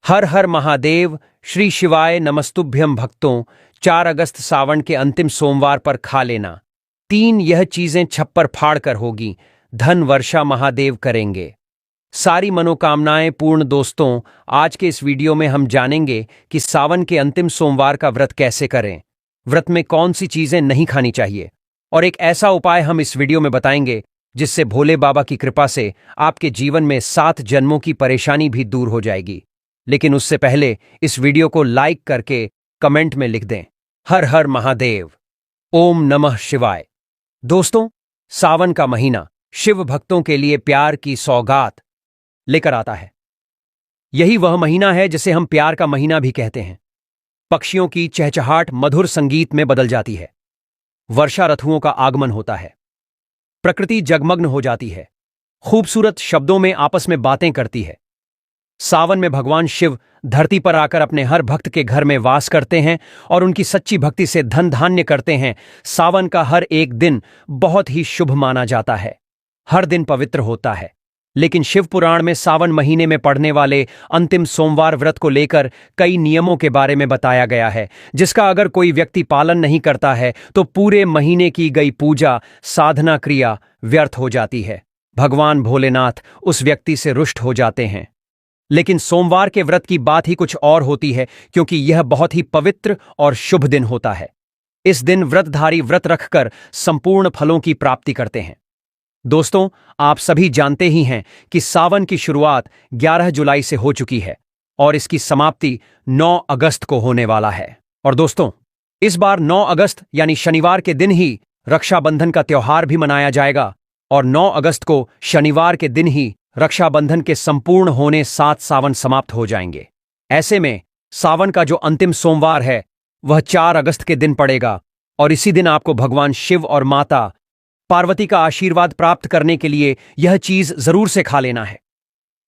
हर हर महादेव। श्री शिवाय नमस्तुभ्यम भक्तों। 4 अगस्त सावन के अंतिम सोमवार पर खा लेना 3 यह चीजें छप्पर फाड़ कर होगी। धन वर्षा महादेव करेंगे सारी मनोकामनाएं पूर्ण। दोस्तों, आज के इस वीडियो में हम जानेंगे कि सावन के अंतिम सोमवार का व्रत कैसे करें, व्रत में कौन सी चीजें नहीं खानी चाहिए, और एक ऐसा उपाय हम इस वीडियो में बताएंगे जिससे भोले बाबा की कृपा से आपके जीवन में 7 जन्मों की परेशानी भी दूर हो जाएगी। लेकिन उससे पहले इस वीडियो को लाइक करके कमेंट में लिख दें, हर हर महादेव, ओम नमः शिवाय। दोस्तों, सावन का महीना शिव भक्तों के लिए प्यार की सौगात लेकर आता है। यही वह महीना है जिसे हम प्यार का महीना भी कहते हैं। पक्षियों की चहचहाट मधुर संगीत में बदल जाती है, वर्षा ऋतुओं का आगमन होता है, प्रकृति जगमग्न हो जाती है, खूबसूरत शब्दों में आपस में बातें करती है। सावन में भगवान शिव धरती पर आकर अपने हर भक्त के घर में वास करते हैं और उनकी सच्ची भक्ति से धन धान्य करते हैं। सावन का हर एक दिन बहुत ही शुभ माना जाता है, हर दिन पवित्र होता है। लेकिन शिव पुराण में सावन महीने में पड़ने वाले अंतिम सोमवार व्रत को लेकर कई नियमों के बारे में बताया गया है, जिसका अगर कोई व्यक्ति पालन नहीं करता है तो पूरे महीने की गई पूजा साधना क्रिया व्यर्थ हो जाती है। भगवान भोलेनाथ उस व्यक्ति से रुष्ट हो जाते हैं। लेकिन सोमवार के व्रत की बात ही कुछ और होती है, क्योंकि यह बहुत ही पवित्र और शुभ दिन होता है। इस दिन व्रतधारी व्रत रखकर संपूर्ण फलों की प्राप्ति करते हैं। दोस्तों, आप सभी जानते ही हैं कि सावन की शुरुआत 11 जुलाई से हो चुकी है और इसकी समाप्ति 9 अगस्त को होने वाला है। और दोस्तों, इस बार 9 अगस्त यानी शनिवार के दिन ही रक्षाबंधन का त्योहार भी मनाया जाएगा और 9 अगस्त को शनिवार के दिन ही रक्षाबंधन के संपूर्ण होने 7 सावन समाप्त हो जाएंगे। ऐसे में सावन का जो अंतिम सोमवार है वह 4 अगस्त के दिन पड़ेगा और इसी दिन आपको भगवान शिव और माता पार्वती का आशीर्वाद प्राप्त करने के लिए यह चीज जरूर से खा लेना है।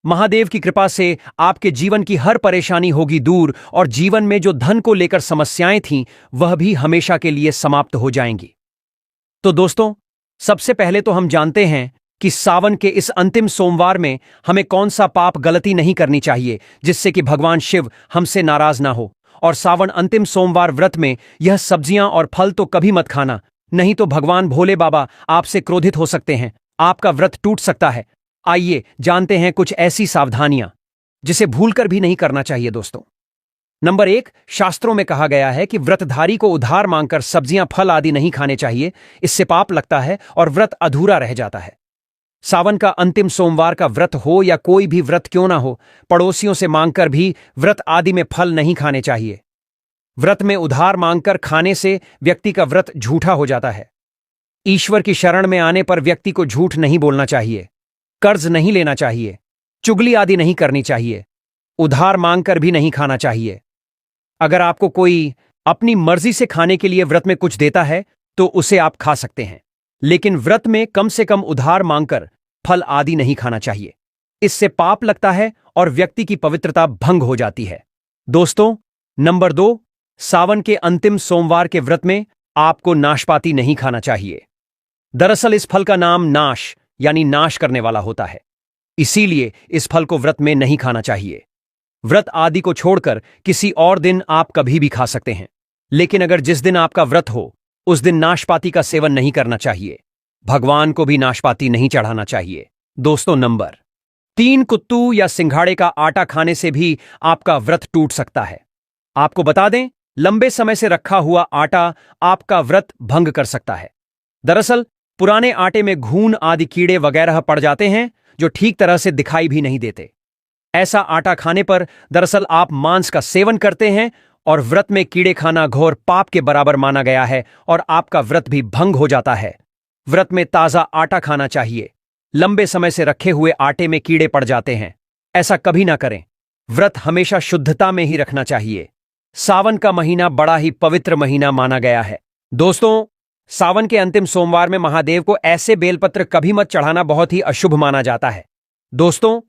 महादेव की कृपा से आपके जीवन की हर परेशानी होगी दूर और जीवन में जो धन को लेकर समस्याएं थीं वह भी हमेशा के लिए समाप्त हो जाएंगी। तो दोस्तों, सबसे पहले तो हम जानते हैं कि सावन के इस अंतिम सोमवार में हमें कौन सा पाप गलती नहीं करनी चाहिए जिससे कि भगवान शिव हमसे नाराज ना हो। और सावन अंतिम सोमवार व्रत में यह सब्जियां और फल तो कभी मत खाना, नहीं तो भगवान भोले बाबा आपसे क्रोधित हो सकते हैं, आपका व्रत टूट सकता है। आइए जानते हैं कुछ ऐसी सावधानियां जिसे भूलकर भी नहीं करना चाहिए। दोस्तों, नंबर 1, शास्त्रों में कहा गया है कि व्रतधारी को उधार मांगकर सब्जियां फल आदि नहीं खाने चाहिए, इससे पाप लगता है और व्रत अधूरा रह जाता है। सावन का अंतिम सोमवार का व्रत हो या कोई भी व्रत क्यों ना हो, पड़ोसियों से मांगकर भी व्रत आदि में फल नहीं खाने चाहिए। व्रत में उधार मांगकर खाने से व्यक्ति का व्रत झूठा हो जाता है। ईश्वर की शरण में आने पर व्यक्ति को झूठ नहीं बोलना चाहिए, कर्ज नहीं लेना चाहिए, चुगली आदि नहीं करनी चाहिए, उधार मांगकर भी नहीं खाना चाहिए। अगर आपको कोई अपनी मर्जी से खाने के लिए व्रत में कुछ देता है तो उसे आप खा सकते हैं, लेकिन व्रत में कम से कम उधार मांगकर फल आदि नहीं खाना चाहिए। इससे पाप लगता है और व्यक्ति की पवित्रता भंग हो जाती है। दोस्तों, नंबर 2, सावन के अंतिम सोमवार के व्रत में आपको नाशपाती नहीं खाना चाहिए। दरअसल इस फल का नाम नाश यानी नाश करने वाला होता है, इसीलिए इस फल को व्रत में नहीं खाना चाहिए। व्रत आदि को छोड़कर किसी और दिन आप कभी भी खा सकते हैं, लेकिन अगर जिस दिन आपका व्रत हो उस दिन नाशपाती का सेवन नहीं करना चाहिए। भगवान को भी नाशपाती नहीं चढ़ाना चाहिए। दोस्तों, नंबर 3, कुत्तू या सिंघाड़े का आटा खाने से भी आपका व्रत टूट सकता है। आपको बता दें, लंबे समय से रखा हुआ आटा आपका व्रत भंग कर सकता है। दरअसल पुराने आटे में घून आदि कीड़े वगैरह पड़ जाते हैं जो ठीक तरह से दिखाई भी नहीं देते। ऐसा आटा खाने पर दरअसल आप मांस का सेवन करते हैं और व्रत में कीड़े खाना घोर पाप के बराबर माना गया है और आपका व्रत भी भंग हो जाता है। व्रत में ताजा आटा खाना चाहिए। लंबे समय से रखे हुए आटे में कीड़े पड़ जाते हैं, ऐसा कभी ना करें। व्रत हमेशा शुद्धता में ही रखना चाहिए। सावन का महीना बड़ा ही पवित्र महीना माना गया है। दोस्तों, सावन के अंतिम सोमवार में महादेव को ऐसे बेलपत्र कभी मत चढ़ाना, बहुत ही अशुभ माना जाता है। दोस्तों,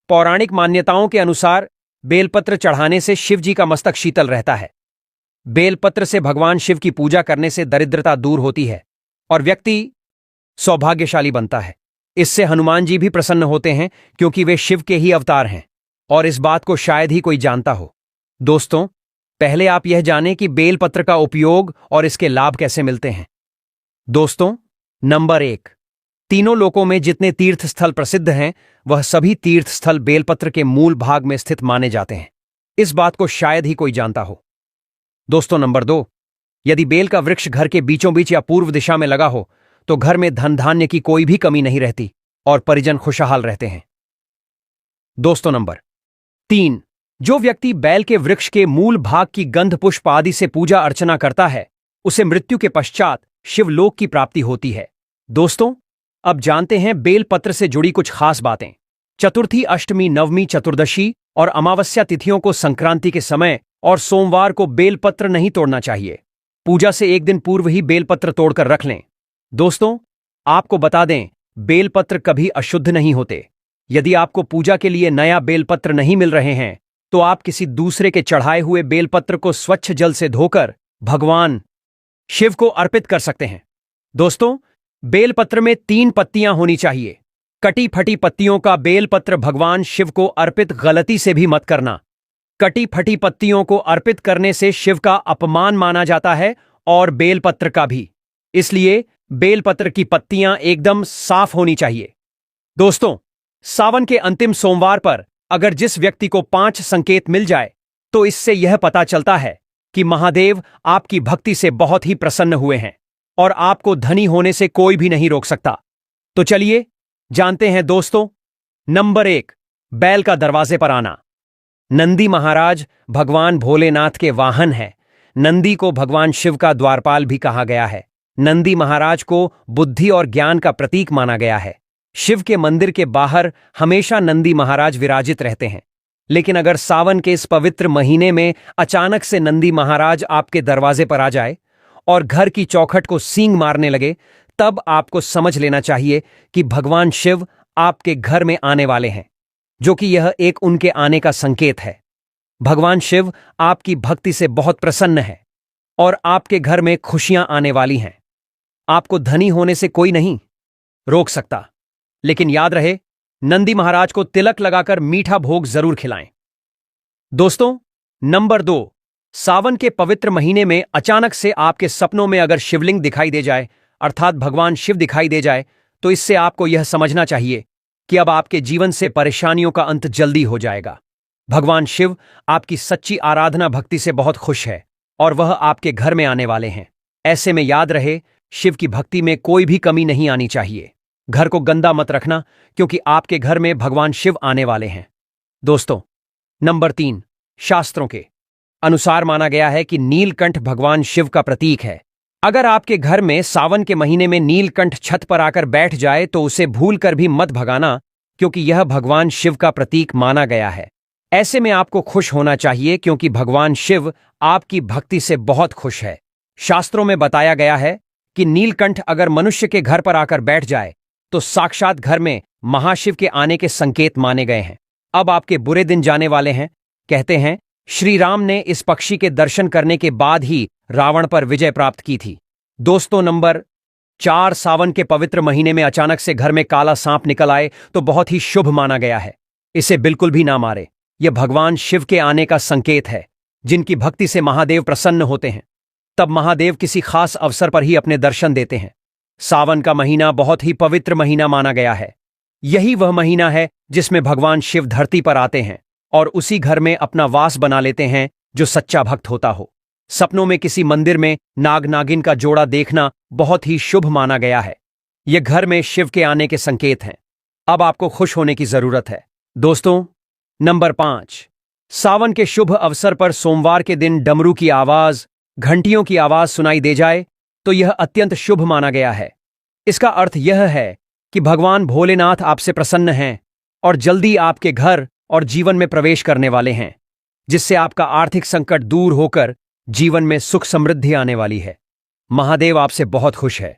पौराणिक मान्यताओं के अनुसार बेलपत्र चढ़ाने से शिव जी का मस्तक शीतल रहता है। बेलपत्र से भगवान शिव की पूजा करने से दरिद्रता दूर होती है और व्यक्ति सौभाग्यशाली बनता है। इससे हनुमान जी भी प्रसन्न होते हैं, क्योंकि वे शिव के ही अवतार हैं। और इस बात को शायद ही कोई जानता हो। दोस्तों, पहले आप यह जानें कि बेलपत्र का उपयोग और इसके लाभ कैसे मिलते हैं। दोस्तों, नंबर 1, तीनों लोकों में जितने तीर्थ स्थल प्रसिद्ध हैं, वह सभी तीर्थ स्थल बेलपत्र के मूल भाग में स्थित माने जाते हैं। इस बात को शायद ही कोई जानता हो। दोस्तों, नंबर 2, यदि बेल का वृक्ष घर के बीचों बीच या पूर्व दिशा में लगा हो तो घर में धन धान्य की कोई भी कमी नहीं रहती और परिजन खुशहाल रहते हैं। दोस्तों, नंबर 3, जो व्यक्ति बैल के वृक्ष के मूल भाग की गंध पुष्प आदि से पूजा अर्चना करता है, उसे मृत्यु के पश्चात शिवलोक की प्राप्ति होती है। दोस्तों, अब जानते हैं बेलपत्र से जुड़ी कुछ खास बातें। चतुर्थी, अष्टमी, नवमी, चतुर्दशी और अमावस्या तिथियों को संक्रांति के समय और सोमवार को बेलपत्र नहीं तोड़ना चाहिए। पूजा से एक दिन पूर्व ही बेलपत्र तोड़कर रख लें। दोस्तों, आपको बता दें, बेलपत्र कभी अशुद्ध नहीं होते। यदि आपको पूजा के लिए नया बेलपत्र नहीं मिल रहे हैं तो आप किसी दूसरे के चढ़ाए हुए बेलपत्र को स्वच्छ जल से धोकर भगवान शिव को अर्पित कर सकते हैं। दोस्तों, बेलपत्र में 3 पत्तियां होनी चाहिए। कटी फटी पत्तियों का बेलपत्र भगवान शिव को अर्पित गलती से भी मत करना। कटी फटी पत्तियों को अर्पित करने से शिव का अपमान माना जाता है और बेलपत्र का भी। इसलिए बेलपत्र की पत्तियां एकदम साफ होनी चाहिए। दोस्तों, सावन के अंतिम सोमवार पर अगर जिस व्यक्ति को 5 संकेत मिल जाए तो इससे यह पता चलता है कि महादेव आपकी भक्ति से बहुत ही प्रसन्न हुए हैं और आपको धनी होने से कोई भी नहीं रोक सकता। तो चलिए जानते हैं। दोस्तों, नंबर 1, बैल का दरवाजे पर आना। नंदी महाराज भगवान भोलेनाथ के वाहन है। नंदी को भगवान शिव का द्वारपाल भी कहा गया है। नंदी महाराज को बुद्धि और ज्ञान का प्रतीक माना गया है। शिव के मंदिर के बाहर हमेशा नंदी महाराज विराजित रहते हैं। लेकिन अगर सावन के इस पवित्र महीने में अचानक से नंदी महाराज आपके दरवाजे पर आ जाए और घर की चौखट को सींग मारने लगे, तब आपको समझ लेना चाहिए कि भगवान शिव आपके घर में आने वाले हैं, जो कि यह एक उनके आने का संकेत है। भगवान शिव आपकी भक्ति से बहुत प्रसन्न है और आपके घर में खुशियां आने वाली हैं। आपको धनी होने से कोई नहीं रोक सकता। लेकिन याद रहे, नंदी महाराज को तिलक लगाकर मीठा भोग जरूर खिलाएं। दोस्तों, नंबर 2, सावन के पवित्र महीने में अचानक से आपके सपनों में अगर शिवलिंग दिखाई दे जाए, अर्थात भगवान शिव दिखाई दे जाए, तो इससे आपको यह समझना चाहिए कि अब आपके जीवन से परेशानियों का अंत जल्दी हो जाएगा। भगवान शिव आपकी सच्ची आराधना भक्ति से बहुत खुश है और वह आपके घर में आने वाले हैं। ऐसे में याद रहे, शिव की भक्ति में कोई भी कमी नहीं आनी चाहिए। घर को गंदा मत रखना, क्योंकि आपके घर में भगवान शिव आने वाले हैं। दोस्तों, नंबर 3, शास्त्रों के अनुसार माना गया है कि नीलकंठ भगवान शिव का प्रतीक है। अगर आपके घर में सावन के महीने में नीलकंठ छत पर आकर बैठ जाए तो उसे भूलकर भी मत भगाना, क्योंकि यह भगवान शिव का प्रतीक माना गया है। ऐसे में आपको खुश होना चाहिए, क्योंकि भगवान शिव आपकी भक्ति से बहुत खुश है। शास्त्रों में बताया गया है कि नीलकंठ अगर मनुष्य के घर पर आकर बैठ जाए तो साक्षात घर में महाशिव के आने के संकेत माने गए हैं। अब आपके बुरे दिन जाने वाले हैं। कहते हैं, श्री राम ने इस पक्षी के दर्शन करने के बाद ही रावण पर विजय प्राप्त की थी। दोस्तों, नंबर 4, सावन के पवित्र महीने में अचानक से घर में काला सांप निकल आए तो बहुत ही शुभ माना गया है। इसे बिल्कुल भी ना मारे। यह भगवान शिव के आने का संकेत है। जिनकी भक्ति से महादेव प्रसन्न होते हैं, तब महादेव किसी खास अवसर पर ही अपने दर्शन देते हैं। सावन का महीना बहुत ही पवित्र महीना माना गया है। यही वह महीना है जिसमें भगवान शिव धरती पर आते हैं और उसी घर में अपना वास बना लेते हैं जो सच्चा भक्त होता हो। सपनों में किसी मंदिर में नाग नागिन का जोड़ा देखना बहुत ही शुभ माना गया है। यह घर में शिव के आने के संकेत हैं। अब आपको खुश होने की जरूरत है। दोस्तों, नंबर 5, सावन के शुभ अवसर पर सोमवार के दिन डमरू की आवाज, घंटियों की आवाज सुनाई दे जाए तो यह अत्यंत शुभ माना गया है। इसका अर्थ यह है कि भगवान भोलेनाथ आपसे प्रसन्न हैं और जल्दी आपके घर और जीवन में प्रवेश करने वाले हैं, जिससे आपका आर्थिक संकट दूर होकर जीवन में सुख समृद्धि आने वाली है। महादेव आपसे बहुत खुश है।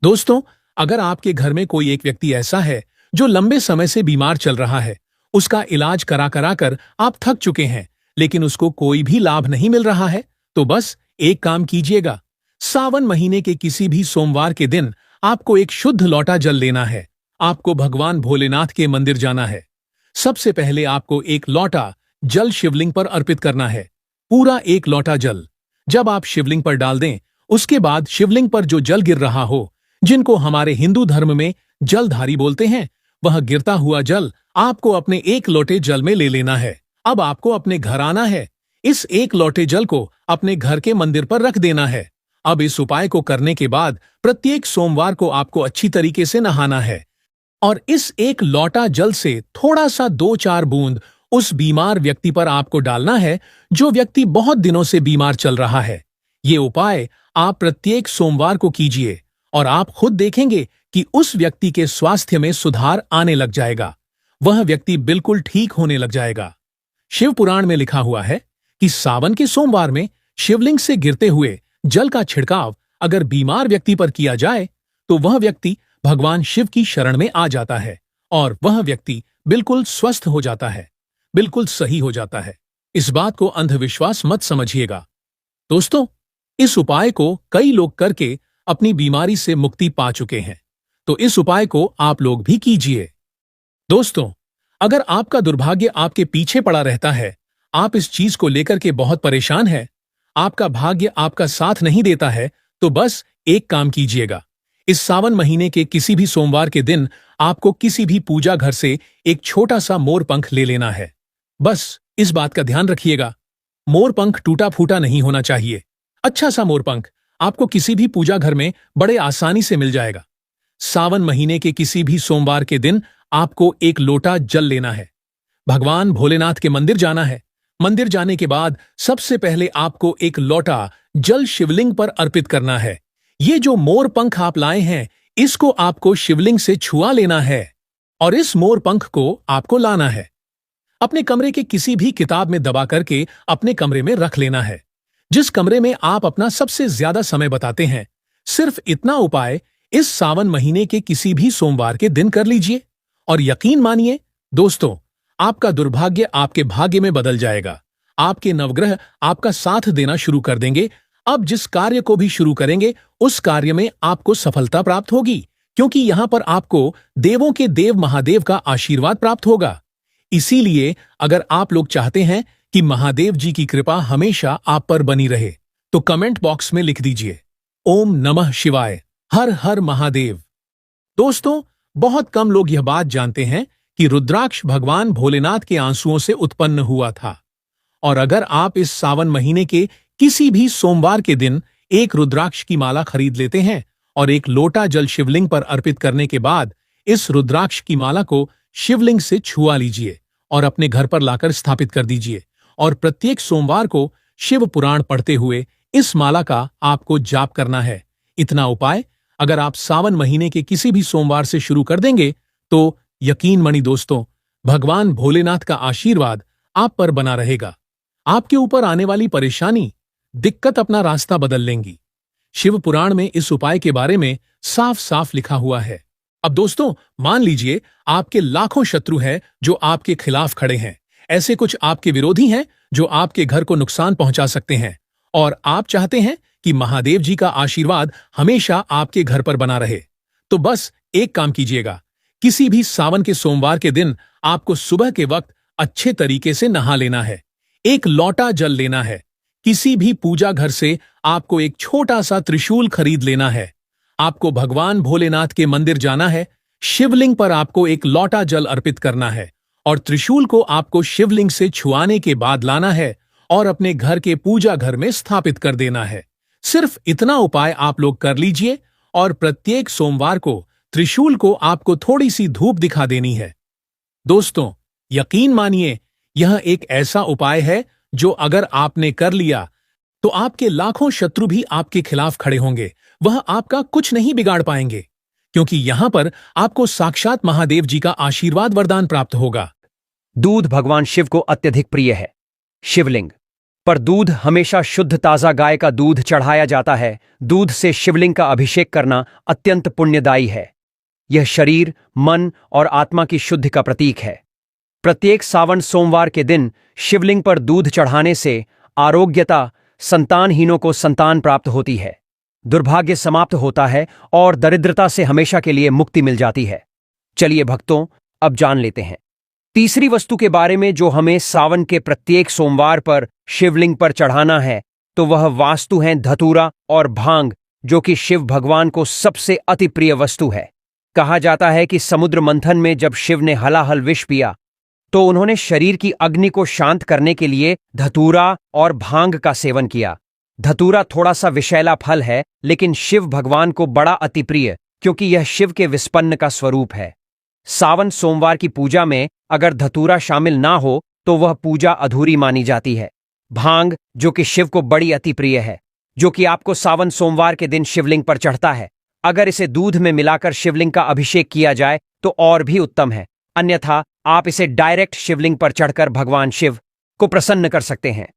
दोस्तों, अगर आपके घर में कोई एक व्यक्ति ऐसा है जो लंबे समय से बीमार चल रहा है, उसका इलाज करा करा कर आप थक चुके हैं, लेकिन उसको कोई भी लाभ नहीं मिल रहा है, तो बस एक काम कीजिएगा। सावन महीने के किसी भी सोमवार के दिन आपको एक शुद्ध लौटा जल लेना है। आपको भगवान भोलेनाथ के मंदिर जाना है। सबसे पहले आपको एक लोटा जल शिवलिंग पर अर्पित करना है। पूरा एक लोटा जल जब आप शिवलिंग पर डाल दें, उसके बाद शिवलिंग पर जो जल गिर रहा हो, जिनको हमारे हिंदू धर्म में जलधारी बोलते हैं, वह गिरता हुआ जल आपको अपने एक लोटे जल में ले लेना है। अब आपको अपने घर आना है। इस एक लोटे जल को अपने घर के मंदिर पर रख देना है। अब इस उपाय को करने के बाद प्रत्येक सोमवार को आपको अच्छी तरीके से नहाना है और इस एक लोटा जल से थोड़ा सा 2-4 बूंद उस बीमार व्यक्ति पर आपको डालना है, जो व्यक्ति बहुत दिनों से बीमार चल रहा है। ये उपाय आप प्रत्येक सोमवार को कीजिए और आप खुद देखेंगे कि उस व्यक्ति के स्वास्थ्य में सुधार आने लग जाएगा। वह व्यक्ति बिल्कुल ठीक होने लग जाएगा। शिव पुराण में लिखा हुआ है कि सावन के सोमवार में शिवलिंग से गिरते हुए जल का छिड़काव अगर बीमार व्यक्ति पर किया जाए तो वह व्यक्ति भगवान शिव की शरण में आ जाता है और वह व्यक्ति बिल्कुल स्वस्थ हो जाता है, बिल्कुल सही हो जाता है। इस बात को अंधविश्वास मत समझिएगा। दोस्तों, इस उपाय को कई लोग करके अपनी बीमारी से मुक्ति पा चुके हैं, तो इस उपाय को आप लोग भी कीजिए। दोस्तों, अगर आपका दुर्भाग्य आपके पीछे पड़ा रहता है, आप इस चीज को लेकर के बहुत परेशान हैं, आपका भाग्य आपका साथ नहीं देता है, तो बस एक काम कीजिएगा। इस सावन महीने के किसी भी सोमवार के दिन आपको किसी भी पूजा घर से एक छोटा सा मोर पंख ले लेना है। बस इस बात का ध्यान रखिएगा, मोर पंख टूटा फूटा नहीं होना चाहिए। अच्छा सा मोर पंख आपको किसी भी पूजा घर में बड़े आसानी से मिल जाएगा। सावन महीने के किसी भी सोमवार के दिन आपको एक लोटा जल लेना है, भगवान भोलेनाथ के मंदिर जाना है। मंदिर जाने के बाद सबसे पहले आपको एक लोटा जल शिवलिंग पर अर्पित करना है। ये जो मोर पंख आप लाए हैं, इसको आपको शिवलिंग से छुआ लेना है और इस मोर पंख को आपको लाना है, अपने कमरे के किसी भी किताब में दबा करके अपने कमरे में रख लेना है, जिस कमरे में आप अपना सबसे ज्यादा समय बताते हैं। सिर्फ इतना उपाय इस सावन महीने के किसी भी सोमवार के दिन कर लीजिए और यकीन मानिए दोस्तों, आपका दुर्भाग्य आपके भाग्य में बदल जाएगा। आपके नवग्रह आपका साथ देना शुरू कर देंगे। अब जिस कार्य को भी शुरू करेंगे, उस कार्य में आपको सफलता प्राप्त होगी, क्योंकि यहां पर आपको देवों के देव महादेव का आशीर्वाद प्राप्त होगा। इसीलिए अगर आप लोग चाहते हैं कि महादेव जी की कृपा हमेशा आप पर बनी रहे, तो कमेंट बॉक्स में लिख दीजिए ओम नमः शिवाय, हर हर महादेव। दोस्तों, बहुत कम लोग यह बात जानते हैं कि रुद्राक्ष भगवान भोलेनाथ के आंसुओं से उत्पन्न हुआ था। और अगर आप इस सावन महीने के किसी भी सोमवार के दिन एक रुद्राक्ष की माला खरीद लेते हैं और एक लोटा जल शिवलिंग पर अर्पित करने के बाद इस रुद्राक्ष की माला को शिवलिंग से छुआ लीजिए और अपने घर पर लाकर स्थापित कर दीजिए और प्रत्येक सोमवार को शिव पुराण पढ़ते हुए इस माला का आपको जाप करना है। इतना उपाय अगर आप सावन महीने के किसी भी सोमवार से शुरू कर देंगे तो यकीन मानिए दोस्तों, भगवान भोलेनाथ का आशीर्वाद आप पर बना रहेगा। आपके ऊपर आने वाली परेशानी, दिक्कत अपना रास्ता बदल लेंगी। शिव पुराण में इस उपाय के बारे में साफ साफ लिखा हुआ है। अब दोस्तों, मान लीजिए आपके लाखों शत्रु हैं जो आपके खिलाफ खड़े हैं। ऐसे कुछ आपके विरोधी हैं जो आपके घर को नुकसान पहुंचा सकते हैं और आप चाहते हैं कि महादेव जी का आशीर्वाद हमेशा आपके घर पर बना रहे। तो बस एक काम कीजिएगा, किसी भी सावन के सोमवार के दिन आपको सुबह के वक्त अच्छे तरीके से नहा लेना है, एक लोटा जल लेना है, किसी भी पूजा घर से आपको एक छोटा सा त्रिशूल खरीद लेना है, आपको भगवान भोलेनाथ के मंदिर जाना है, शिवलिंग पर आपको एक लोटा जल अर्पित करना है और त्रिशूल को आपको शिवलिंग से छुआने के बाद लाना है और अपने घर के पूजा घर में स्थापित कर देना है। सिर्फ इतना उपाय आप लोग कर लीजिए और प्रत्येक सोमवार को त्रिशूल को आपको थोड़ी सी धूप दिखा देनी है। दोस्तों, यकीन मानिए, यह एक ऐसा उपाय है जो अगर आपने कर लिया तो आपके लाखों शत्रु भी आपके खिलाफ खड़े होंगे, वह आपका कुछ नहीं बिगाड़ पाएंगे, क्योंकि यहां पर आपको साक्षात महादेव जी का आशीर्वाद वरदान प्राप्त होगा। दूध भगवान शिव को अत्यधिक प्रिय है। शिवलिंग पर दूध हमेशा शुद्ध ताजा गाय का दूध चढ़ाया जाता है। दूध से शिवलिंग का अभिषेक करना अत्यंत पुण्यदायी है। यह शरीर, मन और आत्मा की शुद्धि का प्रतीक है। प्रत्येक सावन सोमवार के दिन शिवलिंग पर दूध चढ़ाने से आरोग्यता, संतानहीनों को संतान प्राप्त होती है, दुर्भाग्य समाप्त होता है और दरिद्रता से हमेशा के लिए मुक्ति मिल जाती है। चलिए भक्तों, अब जान लेते हैं तीसरी वस्तु के बारे में जो हमें सावन के प्रत्येक सोमवार पर शिवलिंग पर चढ़ाना है, तो वह वास्तु हैं धतूरा और भांग, जो कि शिव भगवान को सबसे अति प्रिय वस्तु है। कहा जाता है कि समुद्र मंथन में जब शिव ने हलाहल विष पिया, तो उन्होंने शरीर की अग्नि को शांत करने के लिए धतूरा और भांग का सेवन किया। धतूरा थोड़ा सा विषैला फल है, लेकिन शिव भगवान को बड़ा अति प्रिय, क्योंकि यह शिव के विस्पन्न का स्वरूप है। सावन सोमवार की पूजा में अगर धतूरा शामिल ना हो तो वह पूजा अधूरी मानी जाती है। भांग, जो कि शिव को बड़ी अति प्रिय है, जो कि आपको सावन सोमवार के दिन शिवलिंग पर चढ़ता है, अगर इसे दूध में मिलाकर शिवलिंग का अभिषेक किया जाए तो और भी उत्तम है। अन्यथा आप इसे डायरेक्ट शिवलिंग पर चढ़कर भगवान शिव को प्रसन्न कर सकते हैं।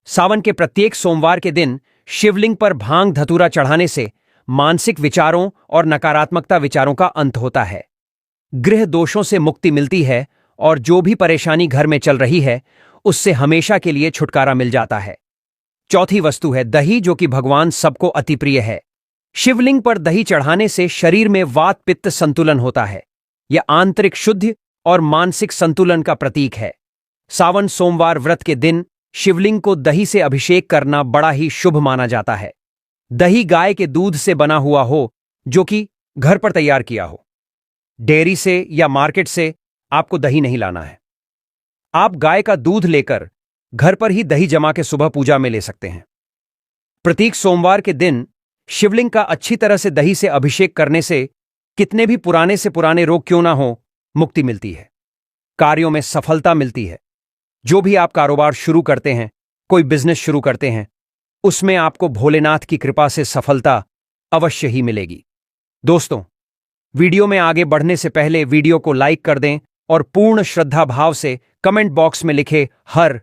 सावन के प्रत्येक सोमवार के दिन शिवलिंग पर भांग धतूरा चढ़ाने से मानसिक विचारों और नकारात्मकता विचारों का अंत होता है, गृह दोषों से मुक्ति मिलती है और जो भी परेशानी घर में चल रही है उससे हमेशा के लिए छुटकारा मिल जाता है। चौथी वस्तु है दही, जो कि भगवान सबको अति प्रिय है। शिवलिंग पर दही चढ़ाने से शरीर में वात पित्त संतुलन होता है। यह आंतरिक शुद्धि और मानसिक संतुलन का प्रतीक है। सावन सोमवार व्रत के दिन शिवलिंग को दही से अभिषेक करना बड़ा ही शुभ माना जाता है। दही गाय के दूध से बना हुआ हो, जो कि घर पर तैयार किया हो। डेयरी से या मार्केट से आपको दही नहीं लाना है। आप गाय का दूध लेकर घर पर ही दही जमा के सुबह पूजा में ले सकते हैं। प्रत्येक सोमवार के दिन शिवलिंग का अच्छी तरह से दही से अभिषेक करने से कितने भी पुराने से पुराने रोग क्यों ना हो, मुक्ति मिलती है, कार्यों में सफलता मिलती है। जो भी आप कारोबार शुरू करते हैं, कोई बिजनेस शुरू करते हैं, उसमें आपको भोलेनाथ की कृपा से सफलता अवश्य ही मिलेगी। दोस्तों, वीडियो में आगे बढ़ने से पहले वीडियो को लाइक कर दें और पूर्ण श्रद्धा भाव से कमेंट बॉक्स में लिखे हर